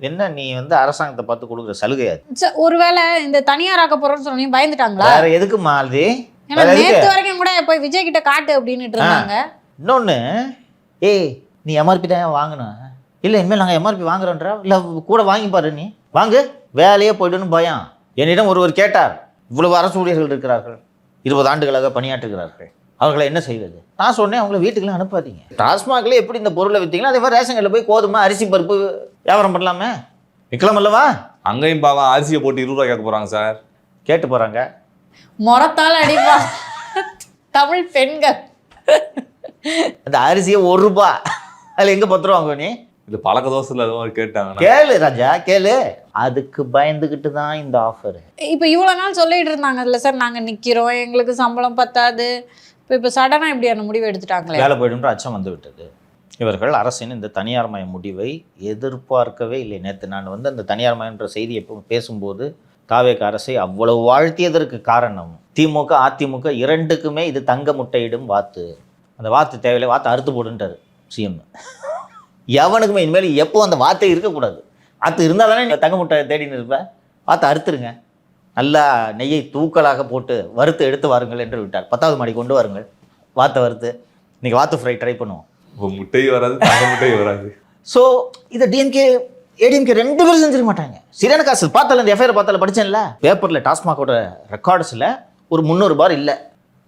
என்ன நீ வந்து அரசாங்கத்தை பார்த்து கொடுக்குற சலுகை அது. ஒருவேளை இந்த தனியாராக்க போறோம்னு சொன்னீங்க பயந்துட்டாங்களா? வேற எதுக்கு மாலதி? ஏன்னா நேத்து வரைக்கும் கூட போய் விஜய் கிட்ட காட்டு அப்படின்னுட்டு இருந்தாங்க. இன்னொன்னு, ஏய் நீ எம்ஆர்பி தான் வாங்கணும், இல்லை இனிமேல் நாங்கள் எம்ஆர்பி வாங்குறோன்றா, இல்லை கூட வாங்கி பாரு, நீ வாங்கு, வேலையே போய்ட்டுன்னு பயம். என்னிடம் ஒருவர் கேட்டார், இவ்வளவு அரசு ஊழியர்கள் இருக்கிறார்கள், 20 ஆண்டுகளாக பணியாற்றுகிறார்கள், அவர்களை என்ன செய்வது? நான் சொன்னேன், அவங்கள வீட்டுக்கெல்லாம் அனுப்பாதீங்க. டாஸ்மாகில் எப்படி இந்த பொருளை விற்றீங்களோ அதே மாதிரி ரேஷன் கடையில் போய் கோதுமை அரிசி பருப்பு வியாபாரம் பண்ணலாமே, விற்கலாம் அல்லவா? அங்கேயும் பாவம் அரிசியை போட்டு 20 ரூபா கேட்க போகிறாங்க சார். கேட்டு போகிறாங்க, முறத்தால் அடிப்பா தமிழ் பெண்கள். அந்த அரிசியை 1 ரூபா, அதில் எங்கே 10 ரூபா வாங்க நீ? இது பழக்க தோசையில் அதுவும் கேட்டாங்க. கேளு ராஜா கேளு. அதுக்கு பயந்துக்கிட்டு தான் இந்த ஆஃபர். இப்போ இவ்வளோ நாள் சொல்லிட்டு இருந்தாங்கல்ல சார், நாங்கள் நிற்கிறோம், எங்களுக்கு சம்பளம் பத்தாது, இப்போ சடனாக இப்படியான முடிவு எடுத்துட்டாங்களே, வேலை போய்டுன்ற அச்சம் வந்து விட்டது. இவர்கள் அரசின் இந்த தனியார் மய முடிவை எதிர்பார்க்கவே இல்லை. நேற்று நான் வந்து அந்த தனியார் மயன்ற செய்தி எப்போ பேசும்போது தாவேக அரசை அவ்வளவு வாழ்த்தியதற்கு காரணம், திமுக அதிமுக இரண்டுக்குமே இது தங்க முட்டையிடும் வாத்து, அந்த வாத்து தேவையில்லை, வாத்தை அறுத்து போடுன்றார் சிஎம். எவனுக்குமே இனிமேல் எப்போ அந்த வார்த்தை இருக்கக்கூடாது. வாத்து இருந்தால் தானே நீங்கள் தங்க முட்டை தேடின்னு இருப்பேன். வாத்தை அறுத்துருங்க, நல்லா நெய்யை தூக்கலாக போட்டு வறுத்து எடுத்து வாருங்கள் என்று விட்டார். 10வது மாடி கொண்டு வாருங்கள் வாத்தை வறுத்து. இன்றைக்கி வாத்து ஃப்ரை ட்ரை பண்ணுவோம். முட்டையும் வராது, தங்க முட்டையும் வராது. ஸோ இதை டிஎம்கே ஏடிஎம்கே 2 பேரும் செஞ்சிருக்க மாட்டாங்க. சரியான காசு பார்த்தால, இந்த எஃப்ஐஆர் பார்த்தால படித்தேன்ல பேப்பரில், டாஸ்மாகோட ரெக்கார்ட்ஸில் ஒரு 300 பார் இல்லை,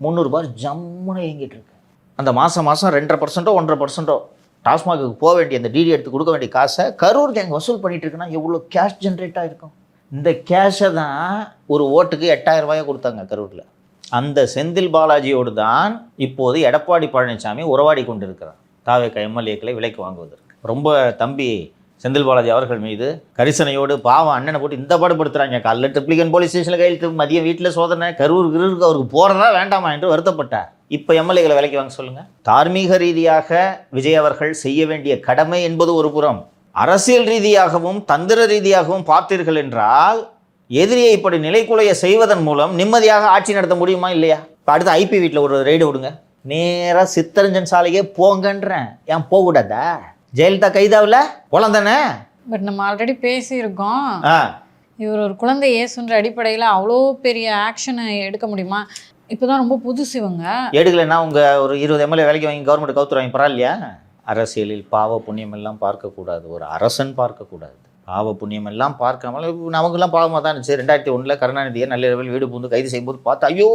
300 பார் ஜம்முன்னு இயங்கிட்டு இருக்கு. அந்த மாதம் 2.5% 1.5% டாஸ்மாக்கு போக வேண்டிய அந்த டிடி எடுத்து கொடுக்க வேண்டிய காசை கரூர் கேங் வசூல் பண்ணிட்டு இருக்குன்னா எவ்வளோ கேஷ் ஜென்ரேட் ஆகிருக்கும். இந்த கேஷை தான் ஒரு ஓட்டுக்கு 8000 ரூபாயை கொடுத்தாங்க கரூரில். அந்த செந்தில் பாலாஜியோடு தான் இப்போது எடப்பாடி பழனிசாமி உறவாடி கொண்டிருக்கிறார் தாவேக எம்எல்ஏக்களை விலைக்கு வாங்குவதற்கு. ரொம்ப தம்பி செந்தில் பாலாஜி அவர்கள் மீது கரிசனையோடு பாவம் அண்ணனை போட்டு இந்த பாடுபடுத்துகிறாங்க. காலைல ட்ரிப்ளிகன் போலீஸ் ஸ்டேஷனில் கையெழுத்து, மதியம் வீட்டில் சோதனை, கரூருக்கு அவருக்கு போகிறதா வேண்டாமா என்று வருத்தப்பட்டார். இப்போ எம்எல்ஏக்களை விலைக்கு வாங்க சொல்லுங்கள். தார்மீக ரீதியாக விஜய் அவர்கள் செய்ய வேண்டிய கடமை என்பது ஒரு புறம், அரசியல் ரீதியாகவும் தந்திர ரீதியாகவும் பார்த்தீர்கள் என்றால் எதிரியை இப்படி நிலைக்குலைய செய்வதன் மூலம் நிம்மதியாக ஆட்சி நடத்த முடியுமா இல்லையா? இப்போ அடுத்து ஐபி வீட்டில் ஒரு ரெய்டு விடுங்க, நேராக சித்தரஞ்சன் சாலையே போங்கன்றேன். ஏன் போகக்கூடாதா? ஜெயலலிதா கைதாவில் போலாம் தானே? பட் நம்ம ஆல்ரெடி பேசியிருக்கோம், இவர் ஒரு குழந்தை ஏசுன்ற அடிப்படையில் அவ்வளோ பெரிய ஆக்ஷனை எடுக்க முடியுமா? இப்போதான் ரொம்ப புதுசு இவங்க. எடுக்கலைன்னா உங்கள் ஒரு 20 எம்எல்ஏ வேலைக்கு வாங்கி கவர்மெண்ட் கவுத்துருவாங்க, பரவாயில்லையா? அரசியலில் பாவ புண்ணியம் எல்லாம் பார்க்கக்கூடாது, ஒரு அரசன் பார்க்கக்கூடாது. பாவ புண்ணியம் எல்லாம் பார்க்காமல் நமக்குலாம் பாவமாக தான் இருந்துச்சு. 2001 கருணாநிதியை நள்ளிரவில் வீடு புகுந்து கைது செய்யும்போது பார்த்தா ஐயோ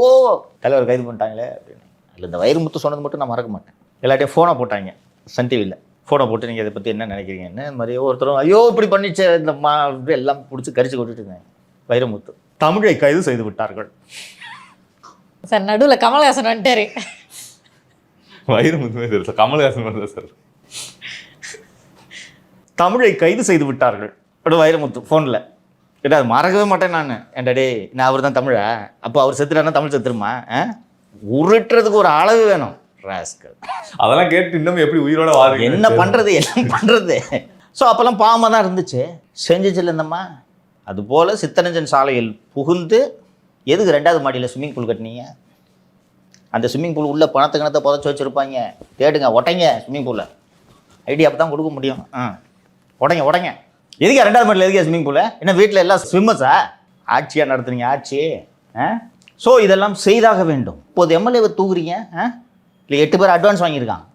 தலைவர் கைது பண்ணிட்டாங்களே அப்படின்னு. அதில் இந்த வைரமுத்து சொன்னது மட்டும் நான் மறக்க மாட்டேன். எல்லாட்டையும் ஃபோனை போட்டாங்க, சன் டிவியில் ஃபோனை போட்டு நீங்கள் இதை பற்றி என்ன நினைக்கிறீங்கன்னு. இந்த மாதிரி ஒருத்தரும் ஐயோ இப்படி பண்ணிச்ச இந்த எல்லாம் பிடிச்சி கரிச்சு கொட்டுட்டு இருந்தேன். வைரமுத்து, தமிழை கைது செய்து விட்டார்கள் சார். நடுவில் கமல்ஹாசன் வந்துட்டாரு. வைரமுத்துமே தெரியல, கமல்ஹாசன் வந்தா சார். தமிழை கைது செய்து விட்டார்கள் அப்படி வைரமுத்து ஃபோனில். கேட்டால் அது மறக்கவே மாட்டேன் நான். ஏன்டா டே, நான் அவர் தான் தமிழா, அப்போ அவர் செத்துட்டாருன்னா தமிழ் செத்துருமா? உருட்டுறதுக்கு ஒரு அளவு வேணும். ராஸ்கல் அதெல்லாம் கேட்டு இன்னும் எப்படி உயிரோட வாரு, என்ன பண்ணுறது என்ன பண்ணுறது. ஸோ அப்போல்லாம் பாவமாக தான் இருந்துச்சு, செஞ்சிச்சில்ல இந்தம்மா. அதுபோல் சித்தரஞ்சன் சாலையில் புகுந்து எதுக்கு 2வது மாடியில் ஸ்விம்மிங் பூல் கட்டினீங்க? அந்த ஸ்விம்மிங் பூல் உள்ள பணத்தை கணத்தை புதைச்சி வச்சுருப்பாங்க, தேடுங்க, உடைங்க ஸ்விம்மிங் பூலில். ஐடியா அப்போ தான் கொடுக்க முடியும். உடைங்க. எதுக்கா 2வது மாடியில் எதுக்கா ஸ்விம்மிங் பூலை? என்ன வீட்டில் எல்லாம் ஸ்விம்மர்ஸா? ஆட்சியாக நடத்துறீங்க ஆட்சி. ஸோ இதெல்லாம் செய்தாக வேண்டும். இப்போது எம்எல்ஏவை தூக்குறீங்க, இல்லை 8 பேர் அட்வான்ஸ் வாங்கியிருக்கான்.